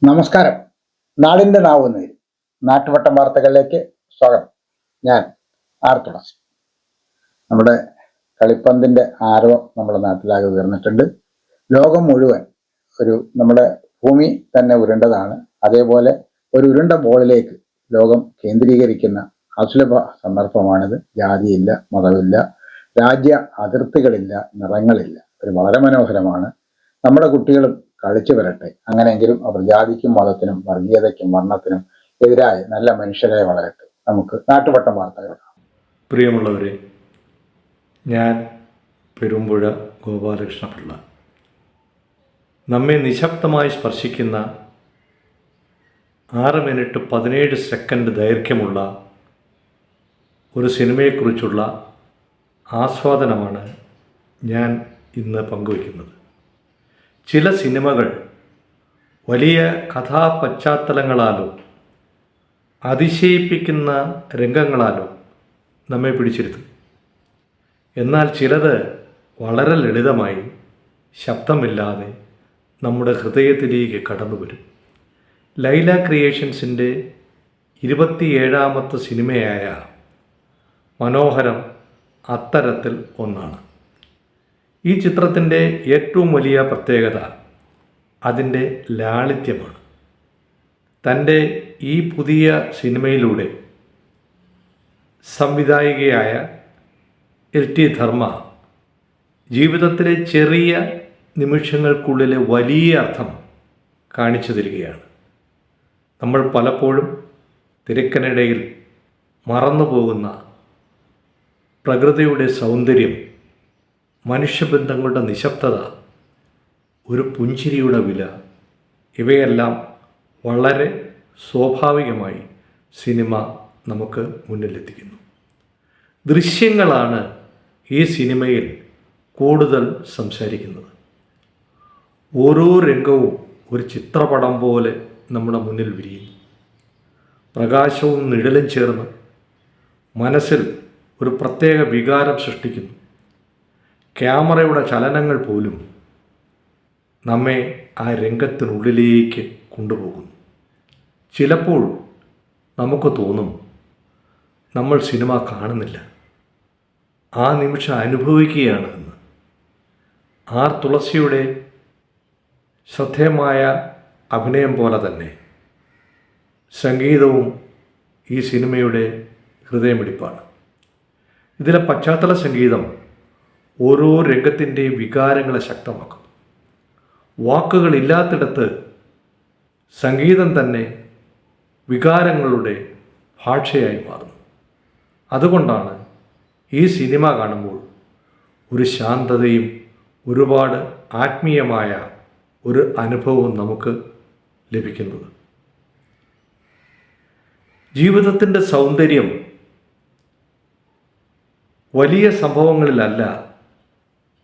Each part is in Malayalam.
നമസ്കാരം. നാടിൻ്റെ നാവുന്നതിൽ നാട്ടുവട്ടം വാർത്തകളിലേക്ക് സ്വാഗതം. ഞാൻ തുളസി. നമ്മുടെ കളിപ്പന്തിൻ്റെ ആരവം നമ്മുടെ നാട്ടിലാകെ ഉയർന്നിട്ടുണ്ട്. ലോകം മുഴുവൻ നമ്മുടെ ഭൂമി തന്നെ ഉരുണ്ടതാണ്. അതേപോലെ ഒരു ഉരുണ്ട ബോളിലേക്ക് ലോകം കേന്ദ്രീകരിക്കുന്ന അസുലഭ സന്ദർഭമാണിത്. ജാതിയില്ല, മതമില്ല, രാജ്യ അതിർത്തികളില്ല, നിറങ്ങളില്ല. വളരെ മനോഹരമാണ്. നമ്മുടെ കുട്ടികളും കളിച്ചു വരട്ടെ. അങ്ങനെയെങ്കിലും അവർ ജാതിക്കും മതത്തിനും വർഗീയതയ്ക്കും വർണ്ണത്തിനും എതിരായി നല്ല മനുഷ്യരായി വളരട്ടെ. നമുക്ക് നാട്ടുവട്ടം വാർത്തകൾ. പ്രിയമുള്ളവരെ, ഞാൻ പെരുമ്പുഴ ഗോപാലകൃഷ്ണപിള്ള. നമ്മെ നിശബ്ദമായി സ്പർശിക്കുന്ന 6 മിനിറ്റ് 17 സെക്കൻഡ് ദൈർഘ്യമുള്ള ഒരു സിനിമയെക്കുറിച്ചുള്ള ആസ്വാദനമാണ് ഞാൻ ഇന്ന് പങ്കുവയ്ക്കുന്നത്. ചില സിനിമകൾ വലിയ കഥാപശ്ചാത്തലങ്ങളാലോ അതിശയിപ്പിക്കുന്ന രംഗങ്ങളാലോ നമ്മെ പിടിച്ചിരുത്തും. എന്നാൽ ചിലത് വളരെ ലളിതമായി ശബ്ദമില്ലാതെ നമ്മുടെ ഹൃദയത്തിലേക്ക് കടന്നു വരും. ലൈല ക്രിയേഷൻസിൻ്റെ 27ാമത്തെ സിനിമയായ മനോഹരം അത്തരത്തിൽ ഒന്നാണ്. ഈ ചിത്രത്തിൻ്റെ ഏറ്റവും വലിയ പ്രത്യേകത അതിൻ്റെ ലാളിത്യമാണ്. തൻ്റെ ഈ പുതിയ സിനിമയിലൂടെ സംവിധായികയായ LT ധർമ്മ ജീവിതത്തിലെ ചെറിയ നിമിഷങ്ങൾക്കുള്ളിലെ വലിയ അർത്ഥം കാണിച്ചു തരികയാണ്. നമ്മൾ പലപ്പോഴും തിരക്കിനിടയിൽ മറന്നുപോകുന്ന പ്രകൃതിയുടെ സൗന്ദര്യം, മനുഷ്യബന്ധങ്ങളുടെ നിശബ്ദത, ഒരു പുഞ്ചിരിയുടെ വില, ഇവയെല്ലാം വളരെ സ്വാഭാവികമായി സിനിമ നമുക്ക് മുന്നിലെത്തിക്കുന്നു. ദൃശ്യങ്ങളാണ് ഈ സിനിമയിൽ കൂടുതൽ സംസാരിക്കുന്നത്. ഓരോ രംഗവും ഒരു ചിത്രപടം പോലെ നമ്മുടെ മുന്നിൽ വിരിയുന്നു. പ്രകാശവും നിഴലും ചേർന്ന് മനസ്സിൽ ഒരു പ്രത്യേക വികാരം സൃഷ്ടിക്കുന്നു. ക്യാമറയുടെ ചലനങ്ങൾ പോലും നമ്മെ ആ രംഗത്തിനുള്ളിലേക്ക് കൊണ്ടുപോകുന്നു. ചിലപ്പോൾ നമുക്ക് തോന്നും നമ്മൾ സിനിമ കാണുന്നില്ല, ആ നിമിഷം അനുഭവിക്കുകയാണ് എന്ന്. തുളസിയുടെ ശ്രദ്ധേയമായ അഭിനയം പോലെ തന്നെ സംഗീതവും ഈ സിനിമയുടെ ഹൃദയമിടിപ്പാണ്. ഇതിലെ പശ്ചാത്തല സംഗീതം ഓരോ രംഗത്തിൻ്റെയും വികാരങ്ങളെ ശക്തമാക്കുന്നു. വാക്കുകളില്ലാത്തിടത്ത് സംഗീതം തന്നെ വികാരങ്ങളുടെ ഭാഷയായി മാറുന്നു. അതുകൊണ്ടാണ് ഈ സിനിമ കാണുമ്പോൾ ഒരു ശാന്തതയും ഒരുപാട് ആത്മീയമായ ഒരു അനുഭവവും നമുക്ക് ലഭിക്കുന്നത്. ജീവിതത്തിൻ്റെ സൗന്ദര്യം വലിയ സംഭവങ്ങളിലല്ല,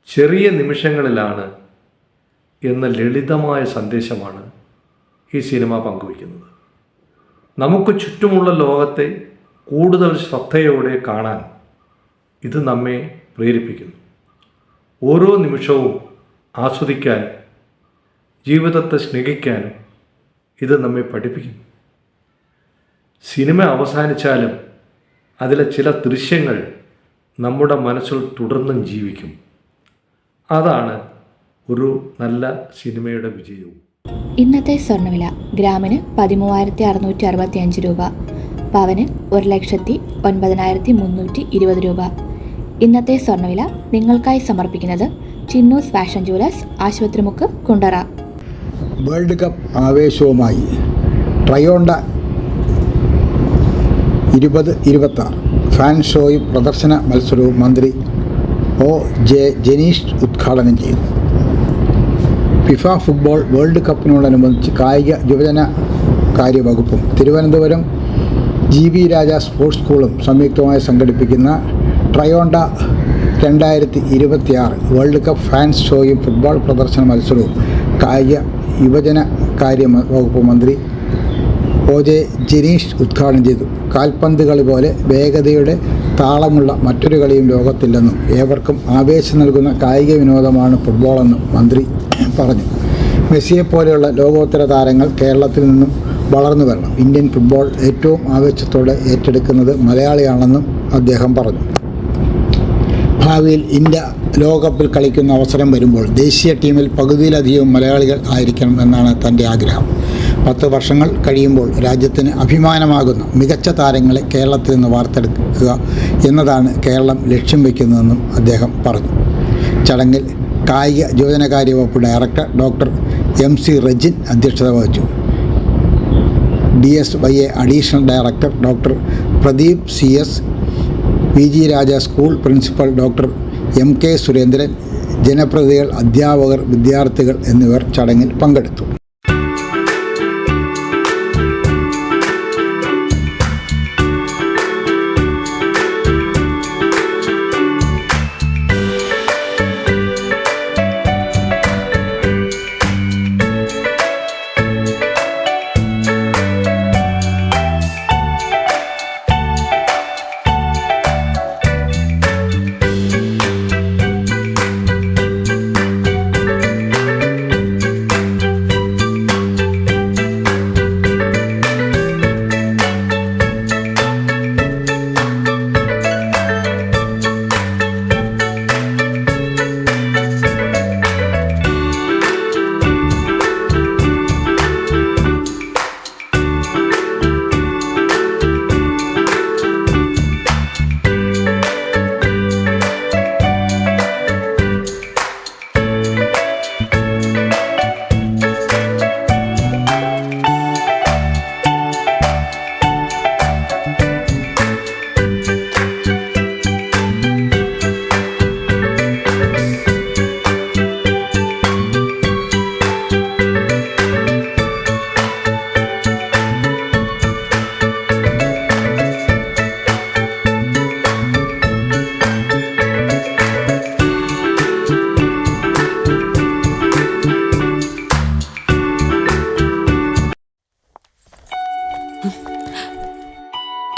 ചെറിയ നിമിഷങ്ങളിലാണ് എന്ന ലളിതമായ സന്ദേശമാണ് ഈ സിനിമ പങ്കുവയ്ക്കുന്നത്. നമുക്ക് ചുറ്റുമുള്ള ലോകത്തെ കൂടുതൽ ശ്രദ്ധയോടെ കാണാൻ ഇത് നമ്മെ പ്രേരിപ്പിക്കുന്നു. ഓരോ നിമിഷവും ആസ്വദിക്കാൻ, ജീവിതത്തെ സ്നേഹിക്കാൻ ഇത് നമ്മെ പഠിപ്പിക്കുന്നു. സിനിമ അവസാനിച്ചാലും അതിലെ ചില ദൃശ്യങ്ങൾ നമ്മുടെ മനസ്സിൽ തുടർന്നും ജീവിക്കും. അതാണ് ഒരു നല്ല സിനിമയുടെ വിജയവും. ഇന്നത്തെ സ്വർണ്ണവില ഗ്രാമിന് 13,665 രൂപ, പവന് 1,09,320 രൂപ. ഇന്നത്തെ സ്വർണ്ണവില നിങ്ങൾക്കായി സമർപ്പിക്കുന്നത് Chinnus fashion jewellers, Asupathrimukku, Kundara. World cup ആവേശവുമായി ട്രയോണ്ട 2026 ഫാൻ ഷോയും പ്രദർശന മത്സരവും മന്ത്രി OJ ജനീഷ് ഉദ്ഘാടനം ചെയ്തു. ഫിഫ ഫുട്ബോൾ വേൾഡ് കപ്പിനോടനുബന്ധിച്ച് കായിക യുവജന കാര്യ വകുപ്പും തിരുവനന്തപുരം GB രാജ സ്പോർട്സ് സ്കൂളും സംയുക്തമായി സംഘടിപ്പിക്കുന്ന ട്രയോണ്ട 2026 വേൾഡ് കപ്പ് ഫാൻസ് ഷോയും ഫുട്ബോൾ പ്രദർശന മത്സരവും കായിക യുവജന കാര്യ വകുപ്പ് മന്ത്രി OJ ജനീഷ് ഉദ്ഘാടനം ചെയ്തു. കാൽപന്ത് കളി പോലെ വേഗതയുടെ താളമുള്ള മറ്റൊരു കളിയും ലോകത്തില്ലെന്നും ഏവർക്കും ആവേശം നൽകുന്ന കായിക വിനോദമാണ് ഫുട്ബോളെന്നും മന്ത്രി പറഞ്ഞു. മെസ്സിയെപ്പോലെയുള്ള ലോകോത്തര താരങ്ങൾ കേരളത്തിൽ നിന്നും വളർന്നു വരണം. ഇന്ത്യൻ ഫുട്ബോൾ ഏറ്റവും ആവേശത്തോടെ ഏറ്റെടുക്കുന്നത് മലയാളിയാണെന്നും അദ്ദേഹം പറഞ്ഞു. ഭാവിയിൽ ഇന്ത്യ ലോകകപ്പിൽ കളിക്കുന്ന അവസരം വരുമ്പോൾ ദേശീയ ടീമിൽ പകുതിയിലധികവും മലയാളികൾ ആയിരിക്കണം എന്നാണ് തൻ്റെ ആഗ്രഹം. 10 വർഷങ്ങൾ കഴിയുമ്പോൾ രാജ്യത്തിന് അഭിമാനമാകുന്ന മികച്ച താരങ്ങളെ കേരളത്തിൽ നിന്ന് വാർത്തെടുക്കുക എന്നതാണ് കേരളം ലക്ഷ്യം വയ്ക്കുന്നതെന്നും അദ്ദേഹം പറഞ്ഞു. ചടങ്ങിൽ കായിക യുവജനകാര്യ വകുപ്പ് ഡയറക്ടർ ഡോക്ടർ MC റജിൻ അധ്യക്ഷത വഹിച്ചു. DSYA additional director doctor Pradeep CS, PG Raja school principal doctor MK Surendran, ജനപ്രതിനിധികൾ, അധ്യാപകർ, വിദ്യാർത്ഥികൾ എന്നിവർ ചടങ്ങിൽ പങ്കെടുത്തു.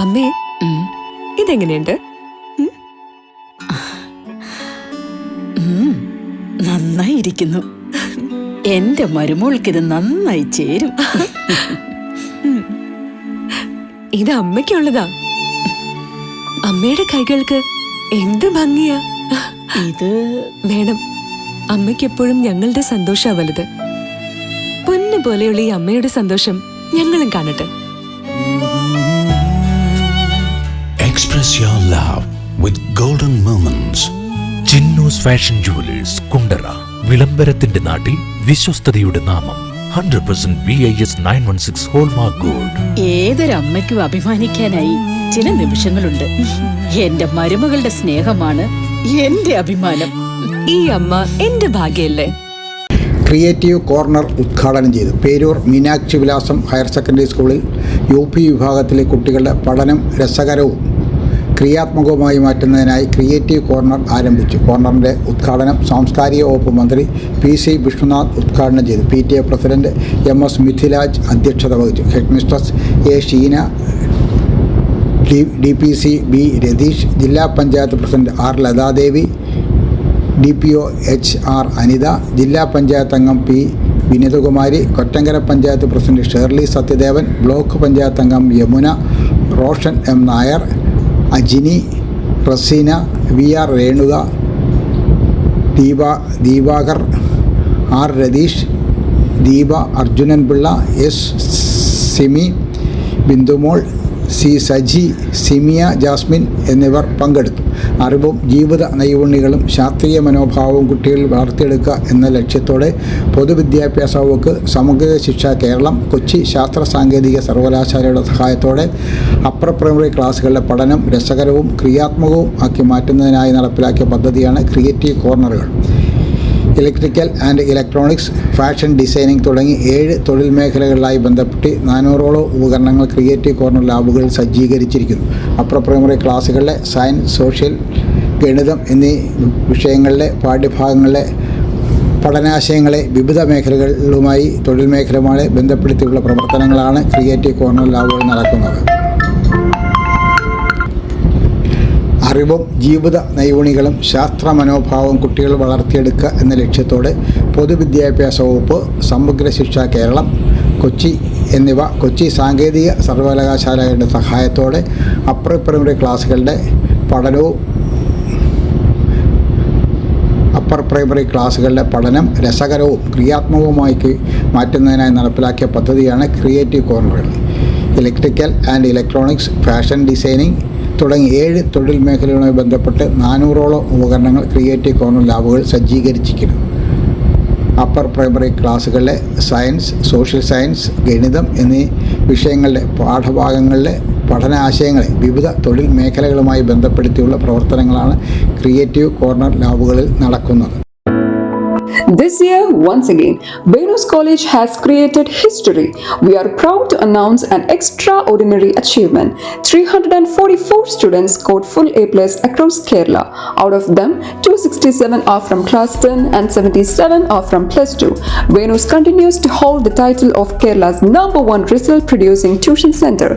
അമ്മേ, ഇതെങ്ങനെയുണ്ട്? നന്നായിരിക്കുന്നു. എന്റെ മരുമോൾക്ക് ഇത് നന്നായി ചേരും. ഇത് അമ്മയ്ക്കുള്ളതാ. അമ്മയുടെ കൈകൾക്ക് എന്ത് ഭംഗിയാ. ഇത് വേണം. അമ്മയ്ക്കെപ്പോഴും ഞങ്ങളുടെ സന്തോഷാ വലുത്. പൊന്നു പോലെയുള്ള ഈ അമ്മയുടെ സന്തോഷം ഞങ്ങളും കാണട്ടെ. Express your love with golden moments. Chinnus fashion jewellers, Kundara. വിളംബരത്തിന്റെ നാട്ടിൽ വിശ്വസ്തയുടെ നാമം. 100% BIS 916 ഹോൾമാർക്ക് ഗോൾഡ്. ഏതൊരമ്മയ്ക്കും അഭിമാനിക്കാനായി ചില നിമിഷങ്ങളുണ്ട്. എന്റെ മരുമകളുടെ സ്നേഹമാണ് എന്റെ അഭിമാനം. ഈ അമ്മ എന്റെ ഭാഗ്യല്ലേ. ക്രിയേറ്റീവ് കോർണർ ഉദ്ഘാടനം ചെയ്തു. പേരൂർ മീനാക്ഷി വിലാസം ഹയർ സെക്കൻഡറി സ്കൂളിൽ UP വിഭാഗത്തിലെ കുട്ടികളുടെ പഠനം രസകരവും ക്രിയാത്മകവുമായി മാറ്റുന്നതിനായി ക്രിയേറ്റീവ് കോർണർ ആരംഭിച്ചു. കോർണറിൻ്റെ ഉദ്ഘാടനം സാംസ്കാരിക വകുപ്പ് മന്ത്രി PC വിഷ്ണുനാഥ് ഉദ്ഘാടനം ചെയ്തു. PTA പ്രസിഡന്റ് MS മിഥിലാജ് അധ്യക്ഷത വഹിച്ചു. Head mistress A Sheena, DPC B Ratheesh, ജില്ലാ panchayat president R Lathadevi, DPO HR Anitha, ജില്ലാ പഞ്ചായത്ത് അംഗം P Vineethakumari, Kottankara panchayat president Shirley Sathyadevan, block panchayat അംഗം Yamuna, Roshan M Nair, Ajini, Raseena, VR Renuka, Deepakar, R Ratheesh, Deepa, Arjunan Pillai, S Simi, Bindumol, C Saji, Simiya Jasmine എന്നിവർ പങ്കെടുത്തു. അറിവും ജീവിത നൈപുണ്യങ്ങളും ശാസ്ത്രീയ മനോഭാവവും കുട്ടികളിൽ വളർത്തിയെടുക്കുക എന്ന ലക്ഷ്യത്തോടെ പൊതുവിദ്യാഭ്യാസ വകുപ്പ്, സമഗ്ര ശിക്ഷ കേരളം, കൊച്ചി ശാസ്ത്ര സാങ്കേതിക സർവകലാശാലയുടെ സഹായത്തോടെ അപ്പർ പ്രൈമറി ക്ലാസ്സുകളിലെ പഠനം രസകരവും ക്രിയാത്മകവും ആക്കി മാറ്റുന്നതിനായി നടപ്പിലാക്കിയ പദ്ധതിയാണ് ക്രിയേറ്റീവ് കോർണറുകൾ. Electrical and electronics, fashion designing തുടങ്ങി 7 തൊഴിൽ മേഖലകളിലായി ബന്ധപ്പെട്ട് 400ഓളം ഉപകരണങ്ങൾ ക്രിയേറ്റീവ് കോർണർ ലാബുകളിൽ സജ്ജീകരിച്ചിരിക്കുന്നു. അപ്പർ പ്രൈമറി ക്ലാസ്സുകളിലെ സയൻസ്, സോഷ്യൽ, ഗണിതം എന്നീ വിഷയങ്ങളിലെ പാഠ്യഭാഗങ്ങളിലെ പഠനാശയങ്ങളെ വിവിധ മേഖലകളുമായി തൊഴിൽ മേഖലയുമായി ബന്ധപ്പെടുത്തിയുള്ള പ്രവർത്തനങ്ങളാണ് ക്രിയേറ്റീവ് കോർണർ ലാബുകൾ നടക്കുന്നത്. അറിവും ജീവിത നൈപുണികളും ശാസ്ത്ര മനോഭാവവും കുട്ടികൾ വളർത്തിയെടുക്കുക എന്ന ലക്ഷ്യത്തോടെ പൊതുവിദ്യാഭ്യാസ വകുപ്പ്, സമഗ്ര ശിക്ഷ കേരളം, കൊച്ചി എന്നിവ കൊച്ചി സാങ്കേതിക സർവകലാശാലയുടെ സഹായത്തോടെ അപ്പർ പ്രൈമറി ക്ലാസ്സുകളുടെ പഠനം രസകരവും ക്രിയാത്മകവുമായി മാറ്റുന്നതിനായി നടപ്പിലാക്കിയ പദ്ധതിയാണ് ക്രിയേറ്റീവ് കോർണറുകൾ. Electrical and electronics, fashion designing തുടങ്ങി 7 തൊഴിൽ മേഖലകളുമായി ബന്ധപ്പെട്ട് 400ഓളം ഉപകരണങ്ങൾ ക്രിയേറ്റീവ് കോർണർ ലാബുകൾ സജ്ജീകരിച്ചിരിക്കുന്നു. അപ്പർ പ്രൈമറി ക്ലാസ്സുകളിലെ സയൻസ്, സോഷ്യൽ സയൻസ്, ഗണിതം എന്നീ വിഷയങ്ങളുടെ പാഠഭാഗങ്ങളിലെ പഠനാശയങ്ങളെ വിവിധ തൊഴിൽ മേഖലകളുമായി ബന്ധപ്പെടുത്തിയുള്ള പ്രവർത്തനങ്ങളാണ് ക്രിയേറ്റീവ് കോർണർ ലാബുകളിൽ നടക്കുന്നത്. This year, once again, Venus College has created history. We are proud to announce an extraordinary achievement. 344 students scored full A+ across Kerala. Out of them, 267 are from Class 10 and 77 are from Plus 2. Venus continues to hold the title of Kerala's #1 result-producing tuition center.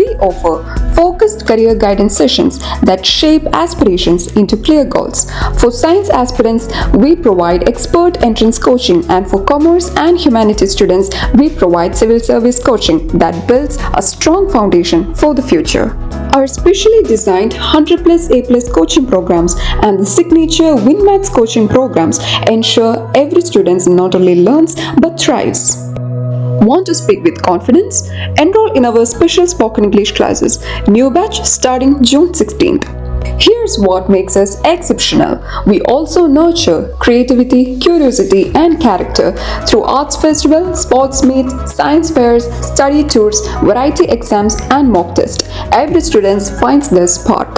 We offer focused career guidance sessions that shape aspirations into clear goals. For science aspirants, we provide expert entrance coaching, and for commerce and humanities students, we provide civil service coaching that builds a strong foundation for the future. Our specially designed 100+ A+ coaching programs and the signature WinMaths coaching programs ensure every student not only learns but thrives. Want to speak with confidence? Enroll in our special spoken English classes. New batch starting June 16th. Here's what makes us exceptional. We also nurture creativity, curiosity, and character through arts festival, sports meets, science fairs, study tours, variety exams, and mock tests. Every student finds their spark.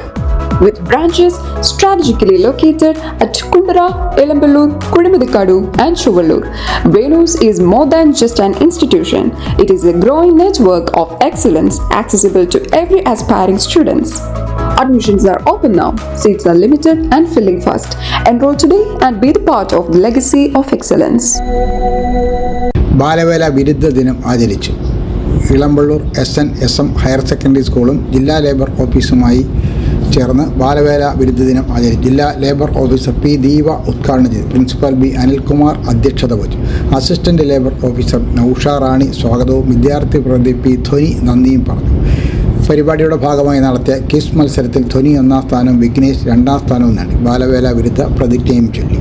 With branches strategically located at Kundara, Elamballur, Kudimuthikadu, and Chuvallur, Venus is more than just an institution. It is a growing network of excellence accessible to every aspiring students. Admissions are open now. Seats are limited and filling fast. Enroll today and be the part of the legacy of excellence. ബാലവേല വിരുദ്ധ ദിനം ആചരിച്ചു. ഇളമ്പള്ളൂർ SN/SM ഹയർ സെക്കൻഡറി സ്കൂളും ജില്ലാ ലേബർ ഓഫീസുമായി ചേർന്ന് ബാലവേല വിരുദ്ധ ദിനം ആചരിച്ചു. ജില്ലാ ലേബർ ഓഫീസർ P. ദീപ ഉദ്ഘാടനം ചെയ്തു. Principal B. അനിൽകുമാർ അധ്യക്ഷത വഹിച്ചു. അസിസ്റ്റന്റ് ലേബർ ഓഫീസർ നൌഷ റാണി സ്വാഗതവും വിദ്യാർത്ഥി പ്രതിനിധി P. ധ്വനി നന്ദിയും പറഞ്ഞു. പരിപാടിയുടെ ഭാഗമായി നടത്തിയ ക്വിസ് മത്സരത്തിൽ ധ്വനി 1ാം സ്ഥാനവും വിഘ്നേഷ് 2ാം സ്ഥാനവും നേടി. ബാലവേല വിരുദ്ധ പ്രതിജ്ഞയും ചൊല്ലി.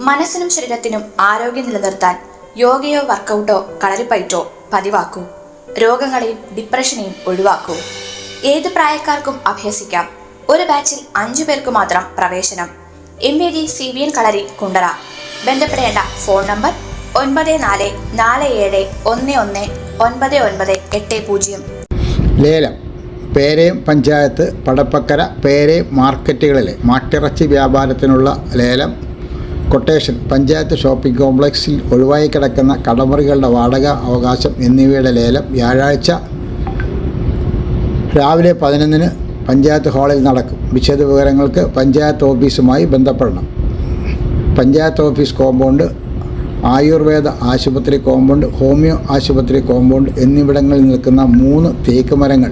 മനസ്സിനും ശരീരത്തിനും ആരോഗ്യം നിലനിർത്താൻ യോഗയോ വർക്കൗട്ടോ കളരിപ്പയറ്റോ പതിവാക്കൂ. രോഗങ്ങളെയും ഡിപ്രഷനെയും ഒഴിവാക്കൂ. ഏത് പ്രായക്കാർക്കും അഭ്യസിക്കാം. ഒരു ബാച്ചിൽ 5 പേർക്ക് മാത്രം പ്രവേശനം. MAD CVN കളരി കുണ്ടറ. ബന്ധപ്പെടേണ്ട ഫോൺ നമ്പർ 9447119980. ലേലം. പേരയം പഞ്ചായത്ത് പടപ്പക്കര പേരയം മാർക്കറ്റുകളിലെ മാട്ടിറച്ചി വ്യാപാരത്തിനുള്ള ലേലം കൊട്ടേഷൻ, പഞ്ചായത്ത് ഷോപ്പിംഗ് കോംപ്ലക്സിൽ ഒഴിവായി കിടക്കുന്ന കടമുറികളുടെ വാടക അവകാശം എന്നിവയുടെ ലേലം വ്യാഴാഴ്ച രാവിലെ 11-ന് പഞ്ചായത്ത് ഹാളിൽ നടക്കും. വിശദവിവരങ്ങൾക്ക് പഞ്ചായത്ത് ഓഫീസുമായി ബന്ധപ്പെടണം. പഞ്ചായത്ത് ഓഫീസ് കോമ്പൗണ്ട്, ആയുർവേദ ആശുപത്രി കോമ്പൗണ്ട്, ഹോമിയോ ആശുപത്രി കോമ്പൗണ്ട് എന്നിവിടങ്ങളിൽ നിൽക്കുന്ന 3 തേക്ക് മരങ്ങൾ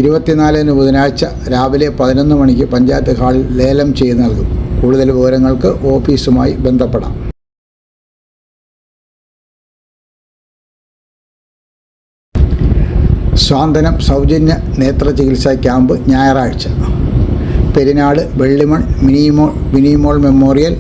24-ന് ബുധനാഴ്ച രാവിലെ 11 മണിക്ക് പഞ്ചായത്ത് ഹാളിൽ ലേലം ചെയ്ത് നൽകും. കൂടുതൽ വിവരങ്ങൾക്ക് ഓഫീസുമായി ബന്ധപ്പെടാം. സ്വാന്തനം സൗജന്യ നേത്ര ചികിത്സാ ക്യാമ്പ് ഞായറാഴ്ച. പെരിനാട് വെള്ളിമൺ മിനിമോൾ മെമ്മോറിയൽ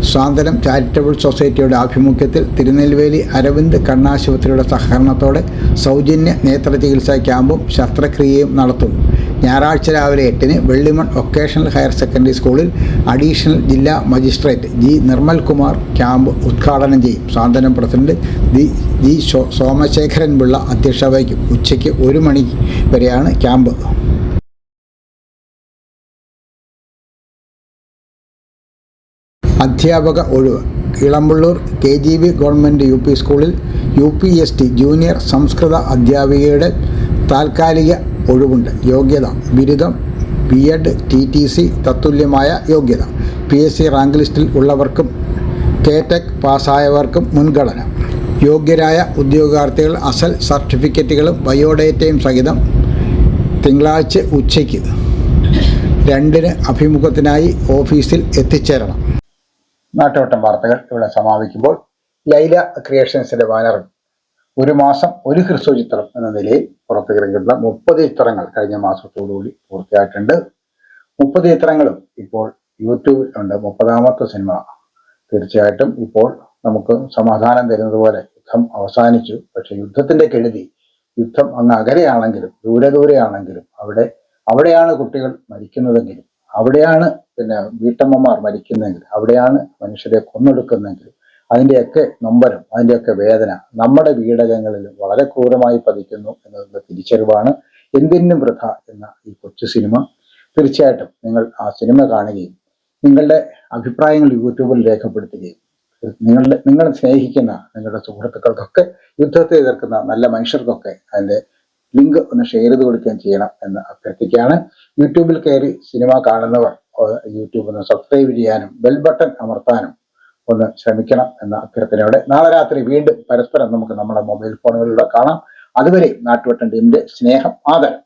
സ്വാന്തനം ചാരിറ്റബിൾ സൊസൈറ്റിയുടെ ആഭിമുഖ്യത്തിൽ തിരുനെൽവേലി അരവിന്ദ് കണ്ണാശുപത്രിയുടെ സഹകരണത്തോടെ സൗജന്യ നേത്ര ചികിത്സാ ക്യാമ്പും ശസ്ത്രക്രിയയും നടത്തുന്നു. ഞായറാഴ്ച രാവിലെ 8-ന് വെള്ളിമൺ വൊക്കേഷണൽ ഹയർ സെക്കൻഡറി സ്കൂളിൽ അഡീഷണൽ ജില്ലാ മജിസ്ട്രേറ്റ് G. നിർമ്മൽകുമാർ ക്യാമ്പ് ഉദ്ഘാടനം ചെയ്യും. സ്വാന്തനം പ്രസിഡന്റ് G. സോമശേഖരൻ പിള്ള അധ്യക്ഷത വഹിക്കും. ഉച്ചയ്ക്ക് 1 മണി വരെയാണ് ക്യാമ്പ്. അധ്യാപക ഒഴിവ്. ഇളമ്പള്ളൂർ KGB ഗവൺമെൻറ് UP സ്കൂളിൽ UPST ജൂനിയർ സംസ്കൃത അധ്യാപികയുടെ താൽക്കാലിക ഒഴിവുണ്ട്. യോഗ്യത ബിരുദം, B.Ed, TTC തത്തുല്യമായ യോഗ്യത. PSC റാങ്ക് ലിസ്റ്റിൽ ഉള്ളവർക്കും KTEC പാസ്സായവർക്കും മുൻഗണന. യോഗ്യരായ ഉദ്യോഗാർത്ഥികൾ അസൽ സർട്ടിഫിക്കറ്റുകളും ബയോഡേറ്റയും സഹിതം തിങ്കളാഴ്ച ഉച്ചയ്ക്ക് 2-ന് അഭിമുഖത്തിനായി ഓഫീസിൽ എത്തിച്ചേരണം. നാട്ടുവട്ടം വാർത്തകൾ ഇവിടെ സമാപിക്കുമ്പോൾ ലൈല ക്രിയേഷൻസിന്റെ ബാനറിൽ ഒരു മാസം ഒരു ഹ്രസ്വ ചിത്രം എന്ന നിലയിൽ പുറത്തിറങ്ങിയിട്ടുള്ള 30 ചിത്രങ്ങൾ കഴിഞ്ഞ മാസത്തോടുകൂടി പൂർത്തിയായിട്ടുണ്ട്. 30 ചിത്രങ്ങളും ഇപ്പോൾ യൂട്യൂബിൽ ഉണ്ട്. 30ാമത്തെ സിനിമ. തീർച്ചയായിട്ടും ഇപ്പോൾ നമുക്ക് സമാധാനം തരുന്നത് പോലെ യുദ്ധം അവസാനിച്ചു. പക്ഷെ യുദ്ധത്തിന്റെ കെടുതി, യുദ്ധം അങ്ങ് അകലെയാണെങ്കിലും ദൂരെയാണെങ്കിലും അവിടെയാണ് കുട്ടികൾ മരിക്കുന്നതെങ്കിലും, അവിടെയാണ് വീട്ടമ്മമാർ മരിക്കുന്നതെങ്കിൽ, അവിടെയാണ് മനുഷ്യരെ കൊന്നൊടുക്കുന്നതെങ്കിൽ അതിൻ്റെയൊക്കെ നൊമ്പരം, അതിൻ്റെയൊക്കെ വേദന നമ്മുടെ വീടകങ്ങളിൽ വളരെ ക്രൂരമായി പതിക്കുന്നു എന്നതിൻ്റെ തിരിച്ചറിവാണ് എന്തിനും വൃഥ എന്ന ഈ കൊച്ചു സിനിമ. തീർച്ചയായിട്ടും നിങ്ങൾ ആ സിനിമ കാണുകയും നിങ്ങളുടെ അഭിപ്രായങ്ങൾ യൂട്യൂബിൽ രേഖപ്പെടുത്തുകയും നിങ്ങൾ സ്നേഹിക്കുന്ന നിങ്ങളുടെ സുഹൃത്തുക്കൾക്കൊക്കെ, യുദ്ധത്തെ എതിർക്കുന്ന നല്ല മനുഷ്യർക്കൊക്കെ അതിൻ്റെ ലിങ്ക് ഒന്ന് ഷെയർ ചെയ്ത് കൊടുക്കുകയും ചെയ്യണം എന്ന് അഭ്യർത്ഥിക്കുകയാണ്. യൂട്യൂബിൽ കയറി സിനിമ കാണുന്നവർ യൂട്യൂബ് ഒന്ന് സബ്സ്ക്രൈബ് ചെയ്യാനും ബെൽ ബട്ടൺ അമർത്താനും ഒന്ന് ശ്രമിക്കണം എന്ന അഭ്യർത്ഥനയോടെ നാളെ രാത്രി വീണ്ടും പരസ്പരം നമുക്ക് നമ്മുടെ മൊബൈൽ ഫോണുകളിലൂടെ കാണാം. അതുവരെ നാട്ടുവട്ടം ടീമിന്റെ സ്നേഹം, ആദരം.